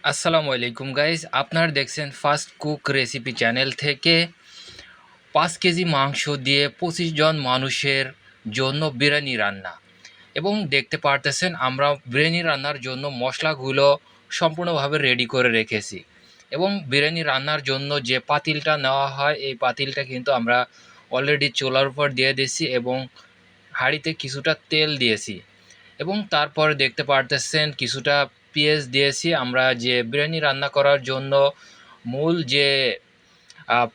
আসসালামু আলাইকুম গাইস, আপনারা দেখছেন ফার্স্ট কুক রেসিপি চ্যানেল থেকে। 5 কেজি মাংস দিয়ে 25 জন মানুষের জন্য বিরিয়ানি রান্না। এবং দেখতে পারতেছেন আমরা বিরিয়ানি রান্নার জন্য মশলাগুলো সম্পূর্ণভাবে রেডি করে রেখেছি। এবং বিরিয়ানি রান্নার জন্য যে পাতিলটা নেওয়া হয়, এই পাতিলটা কিন্তু আমরা অলরেডি চুলার উপর দিয়ে দিয়েছি এবং হাঁড়িতে কিছুটা তেল দিয়েছি। এবং তারপরে দেখতে পারতেছেন কিছুটা পেঁয়াজ দিয়েছি। আমরা যে বিরিয়ানি রান্না করার জন্য মূল যে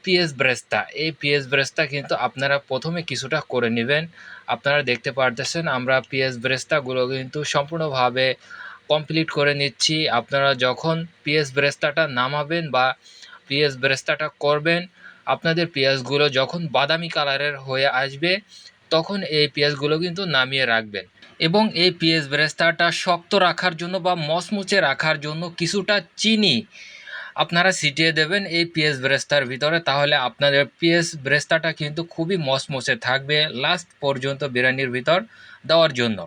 পেঁয়াজ ব্রেস্তা, এই পেঁয়াজ ব্রেস্তা কিন্তু আপনারা প্রথমে কিছুটা করে নেবেন। আপনারা দেখতে পারতেছেন আমরা পেঁয়াজ ব্রেস্তাগুলো কিন্তু সম্পূর্ণভাবে কমপ্লিট করে নিচ্ছি। আপনারা যখন পেঁয়াজ ব্রেস্তাটা নামাবেন বা পেঁয়াজ ব্রেস্তাটা করবেন, আপনাদের পেঁয়াজগুলো যখন বাদামি কালারের হয়ে আসবে তখন এই পেঁয়াজগুলো কিন্তু নামিয়ে রাখবেন। এবং এই পেঁয়াজ বেরেস্তাটা শক্ত রাখার জন্য বা মচমুচে রাখার জন্য কিছুটা চিনি আপনারা ছিটিয়ে দেবেন এই পেঁয়াজ বেরেস্তার ভিতরে। তাহলে আপনাদের পেঁয়াজ বেরেস্তাটা কিন্তু খুবই মচমুচে থাকবে লাস্ট পর্যন্ত বিরিয়ানির ভিতর দেওয়ার জন্য।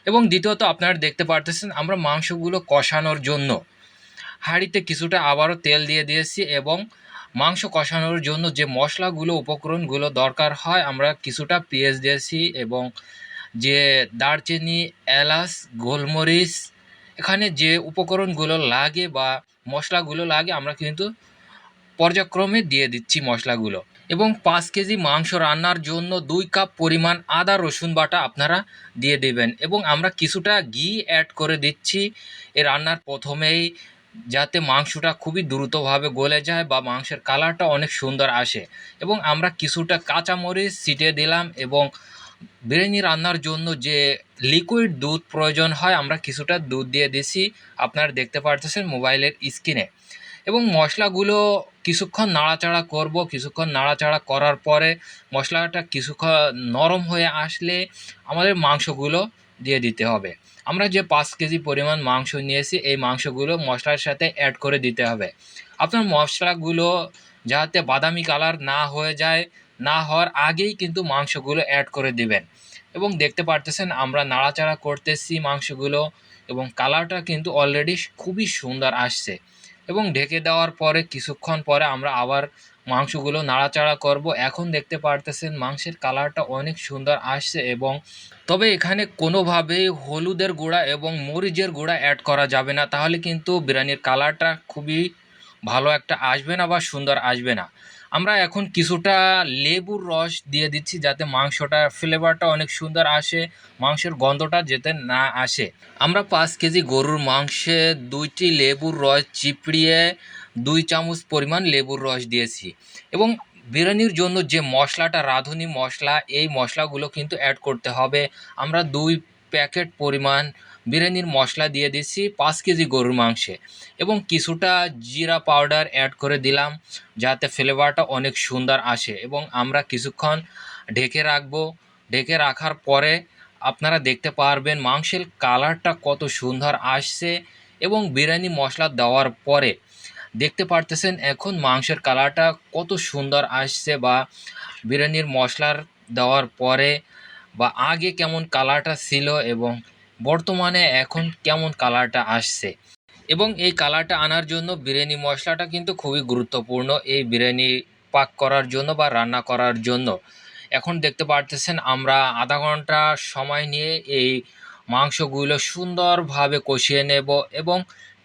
এবং দ্বিতীয়ত আপনারা দেখতে পারতেছেন আমরা মাংসগুলো কষানোর জন্য হাঁড়িতে কিছুটা আবারও তেল দিয়ে দিয়েছি। এবং মাংস কষানোর জন্য যে মশলাগুলো উপকরণগুলো দরকার হয়, আমরা কিছুটা পেঁয়াজ দিয়েছি এবং যে দারচিনি, এলাচ, গোলমরিচ, এখানে যে উপকরণগুলো লাগে বা মশলাগুলো লাগে আমরা কিন্তু পর্যায়ক্রমে দিয়ে দিচ্ছি মশলাগুলো। এবং 5 কেজি মাংস রান্নার জন্য 2 কাপ পরিমাণ আদা রসুন বাটা আপনারা দিয়ে দেবেন। এবং আমরা কিছুটা ঘি অ্যাড করে দিচ্ছি এই রান্নার প্রথমেই, যাতে মাংসটা খুবই দ্রুতভাবে গলে যায় বা মাংসের কালারটা অনেক সুন্দর আসে। এবং আমরা কিছুটা কাঁচামরিচ ছিটিয়ে দিলাম। এবং বিরিয়ানি রান্নার জন্য যে লিকুইড দুধ প্রয়োজন হয়, আমরা কিছুটা দুধ দিয়ে দিছি, আপনারা দেখতে পারতেছেন মোবাইলের স্ক্রিনে। এবং মশলাগুলো কিছুক্ষণ নাড়াচাড়া করব। কিছুক্ষণ নাড়াচাড়া করার পরে মশলাটা কিছুক্ষণ নরম হয়ে আসলে আমাদের মাংসগুলো দিয়ে দিতে হবে। আমরা যে 5 কেজি পরিমাণ মাংস নিয়েছি, এই মাংসগুলো মশলার সাথে অ্যাড করে দিতে হবে। আপনার মশলাগুলো যাতে বাদামি কালার না হয়ে যায়, না হওয়ার আগেই কিন্তু মাংসগুলো অ্যাড করে দিবেন। এবং দেখতে পারতেছেন আমরা নাড়াচাড়া করতেছি মাংসগুলো, এবং কালারটা কিন্তু অলরেডি খুবই সুন্দর আসছে। এবং ঢেকে দেওয়ার পরে কিছুক্ষণ পরে আমরা আবার মাংসগুলো নাড়াচাড়া করব। এখন দেখতে পারতেছেন মাংসের কালারটা অনেক সুন্দর আসছে। এবং তবে এখানে কোনোভাবেই হলুদের গুঁড়া এবং মরিচের গুঁড়া অ্যাড করা যাবে না, তাহলে কিন্তু বিরিয়ানির কালারটা খুবই ভালো একটা আসবে না বা সুন্দর আসবে না। আমরা এখন কিছুটা লেবুর রস দিয়ে দিচ্ছি যাতে মাংসটার ফ্লেভারটা অনেক সুন্দর আসে, মাংসের গন্ধটা যাতে না আসে। আমরা 5 কেজি গরুর মাংসে 2টি লেবুর রস চিপড়িয়ে 2 চামচ পরিমাণ লেবুর রস দিয়েছি। এবং বিরিয়ানির জন্য যে মশলাটা রাঁধুনি মশলা, এই মশলাগুলো কিন্তু অ্যাড করতে হবে। আমরা 2 প্যাকেট পরিমাণ বিরিয়ানির মশলা দিয়ে দিচ্ছি 5 কেজি গরুর মাংসে। এবং কিছুটা জিরা পাউডার অ্যাড করে দিলাম যাতে ফ্লেভারটা অনেক সুন্দর আসে। এবং আমরা কিছুক্ষণ ঢেকে রাখবো। ঢেকে রাখার পরে আপনারা দেখতে পারবেন মাংসের কালারটা কত সুন্দর আসছে। এবং বিরিয়ানি মশলা দেওয়ার পরে দেখতে পারতেছেন এখন মাংসের কালারটা কত সুন্দর আসছে, বা বিরিয়ানির মশলার দেওয়ার পরে বা আগে কেমন কালারটা ছিল এবং বর্তমানে এখন কেমন কালারটা আসছে। এবং এই কালারটা আনার জন্য বিরিয়ানি মশলাটা কিন্তু খুবই গুরুত্বপূর্ণ এই বিরিয়ানি পাক করার জন্য বা রান্না করার জন্য। এখন দেখতে পারতেছেন আমরা আধা ঘন্টা সময় নিয়ে এই মাংসগুলো সুন্দরভাবে কষিয়ে নেব। এবং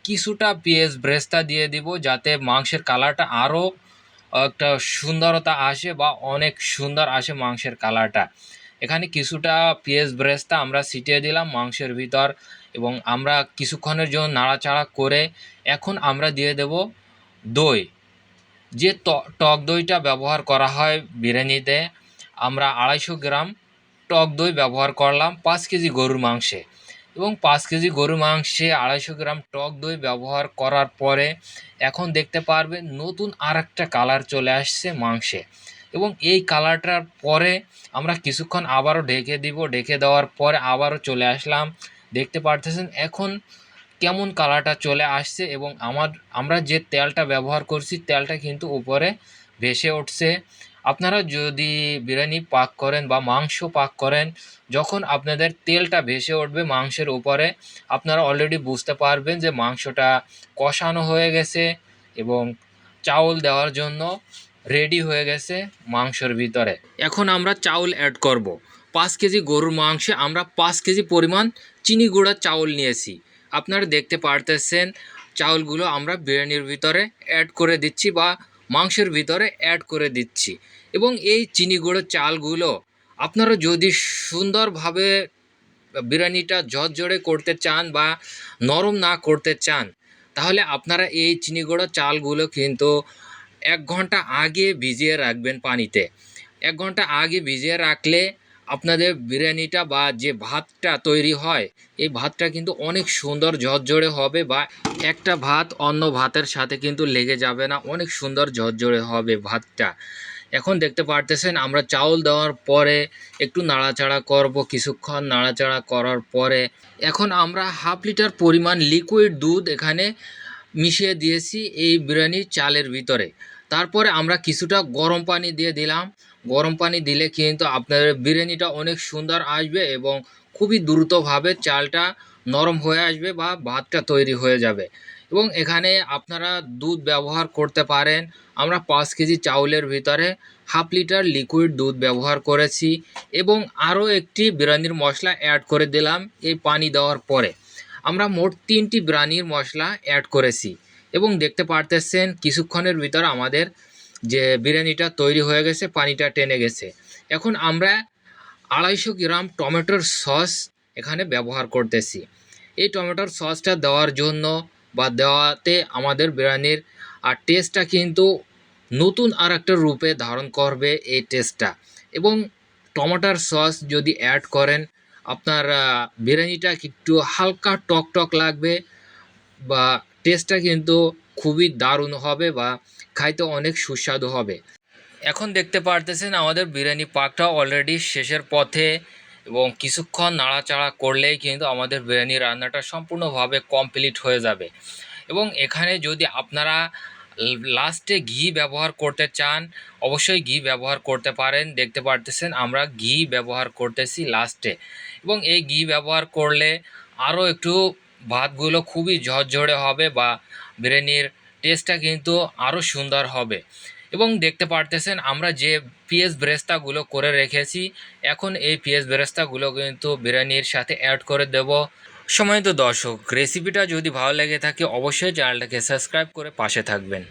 কিছুটা পেঁয়াজ ব্রেস্তা দিয়ে দিব যাতে মাংসের কালারটা আরও একটা সুন্দরতা আসে বা অনেক সুন্দর আসে মাংসের কালারটা। এখানে কিছুটা পেঁয়াজ ব্রেস্তা আমরা ছিটিয়ে দিলাম মাংসের ভিতর। এবং আমরা কিছুক্ষণের জন্য নাড়াচাড়া করে এখন আমরা দিয়ে দেব দই। যে টক দইটা ব্যবহার করা হয় বিরিয়ানিতে, আমরা 250 গ্রাম টক দই ব্যবহার করলাম 5 কেজি গরুর মাংসে। এবং 5 কেজি গরুর মাংসে 250 গ্রাম টক দই ব্যবহার করার পরে এখন দেখতে পারবেন নতুন আর একটা কালার চলে আসছে মাংসে। এবং এই কালারটার পরে আমরা কিছুক্ষণ আবারও ঢেকে দিব। ঢেকে দেওয়ার পরে আবারও চলে আসলাম, দেখতে পারতেছেন এখন কেমন কালারটা চলে আসছে। এবং আমরা যে তেলটা ব্যবহার করছি তেলটা কিন্তু উপরে ভেসে উঠছে। আপনারা যদি বিরিয়ানি পাক করেন বা মাংস পাক করেন, যখন আপনাদের তেলটা ভেসে উঠবে মাংসের উপরে, আপনারা অলরেডি বুঝতে পারবেন যে মাংসটা কষানো হয়ে গেছে এবং চাউল দেওয়ার জন্য রেডি হয়ে গেছে মাংসের ভিতরে। এখন আমরা চাউল অ্যাড করব। 5 কেজি গরুর মাংসে আমরা 5 কেজি পরিমাণ চিনি গুঁড়া চাউল নিয়েছি। আপনারা দেখতে পারতেছেন চাউলগুলো আমরা বিরিয়ানির ভিতরে অ্যাড করে দিচ্ছি বা মাংসের ভিতরে অ্যাড করে দিচ্ছি। এবং এই চিনি গুঁড়ো চালগুলো আপনারা যদি সুন্দরভাবে বিরিয়ানিটা ঝরঝরে করতে চান বা নরম না করতে চান, তাহলে আপনারা এই চিনি গুঁড়ো চালগুলো কিন্তু 1 ঘন্টা আগে ভিজিয়ে রাখবেন পানিতে। 1 ঘন্টা আগে ভিজিয়ে রাখলে আপনাদের বিরিয়ানিটা বা যে ভাতটা তৈরি হয়, এই ভাতটা কিন্তু অনেক সুন্দর ঝরঝরে হবে বা একটা ভাত অন্য ভাতের সাথে কিন্তু লেগে যাবে না, অনেক সুন্দর ঝরঝরে হবে ভাতটা। এখন দেখতে পারতেছেন আমরা চাউল দেওয়ার পরে একটু নাড়াচাড়া করব। কিছুক্ষণ নাড়াচাড়া করার পরে এখন আমরা 1/2 লিটার পরিমাণ লিকুইড দুধ এখানে মিশিয়ে দিয়েছি এই বিরিয়ানির চালের ভিতরে। তারপরে আমরা কিছুটা গরম পানি দিয়ে দিলাম। গরম পানি দিলে কিন্তু আপনাদের বিরিয়ানিটা অনেক সুন্দর আসবে এবং খুবই দ্রুতভাবে চালটা নরম হয়ে আসবে বা ভাতটা তৈরি হয়ে যাবে। এবং এখানে আপনারা দুধ ব্যবহার করতে পারেন। আমরা 5 কেজি চাউলের ভিতরে 1/2 লিটার লিকুইড দুধ ব্যবহার করেছি এবং আরও একটি বিরিয়ানির মশলা অ্যাড করে দিলাম এই পানি দেওয়ার পরে। আমরা মোট 3টি বিরিয়ানির মশলা অ্যাড করেছি এবং দেখতে পারতেছেন কিছুক্ষণের ভিতর আমাদের যে বিরিয়ানিটা তৈরি হয়ে গেছে, পানিটা টেনে গেছে। এখন আমরা 250 গ্রাম টমেটোর সস এখানে ব্যবহার করতেছি। এই টমেটোর সসটা দেওয়ার জন্য বা দেওয়াতে আমাদের বিরিয়ানির টেস্টটা কিন্তু নতুন আর একটা রূপে ধারণ করবে এই টেস্টটা। এবং টমেটোর সস যদি অ্যাড করেন, আপনার বিরিয়ানিটা একটু হালকা টক টক লাগবে বা টেস্টটা কিন্তু খুবই দারুণ হবে বা খাইতে অনেক সুস্বাদু হবে। এখন দেখতে পারতেছেন আমাদের বিরিয়ানি পাকটা অলরেডি শেষের পথে এবং কিছুক্ষণ নাড়াচাড়া করলেই কিন্তু আমাদের বিরিয়ানি রান্নাটা সম্পূর্ণভাবে কমপ্লিট হয়ে যাবে। এবং এখানে যদি আপনারা লাস্টে ঘি ব্যবহার করতে চান, অবশ্যই ঘি ব্যবহার করতে পারেন। দেখতে পারতেছেন আমরা ঘি ব্যবহার করতেছি লাস্টে। এবং এই ঘি ব্যবহার করলে আরও একটু ভাতগুলো খুবই ঝরঝরে হবে বা বিরিয়ানির টেস্টটা কিন্তু আরও সুন্দর হবে। এবং দেখতে পারতেছেন আমরা যে পেঁয়াজ বেরেস্তাগুলো করে রেখেছি, এখন এই পেঁয়াজ বেরেস্তাগুলো কিন্তু বিরিয়ানির সাথে অ্যাড করে দেব। সম্মানিত দর্শক, রেসিপিটা যদি ভালো লেগে থাকে অবশ্যই চ্যানেলটাকে সাবস্ক্রাইব করে পাশে থাকবেন।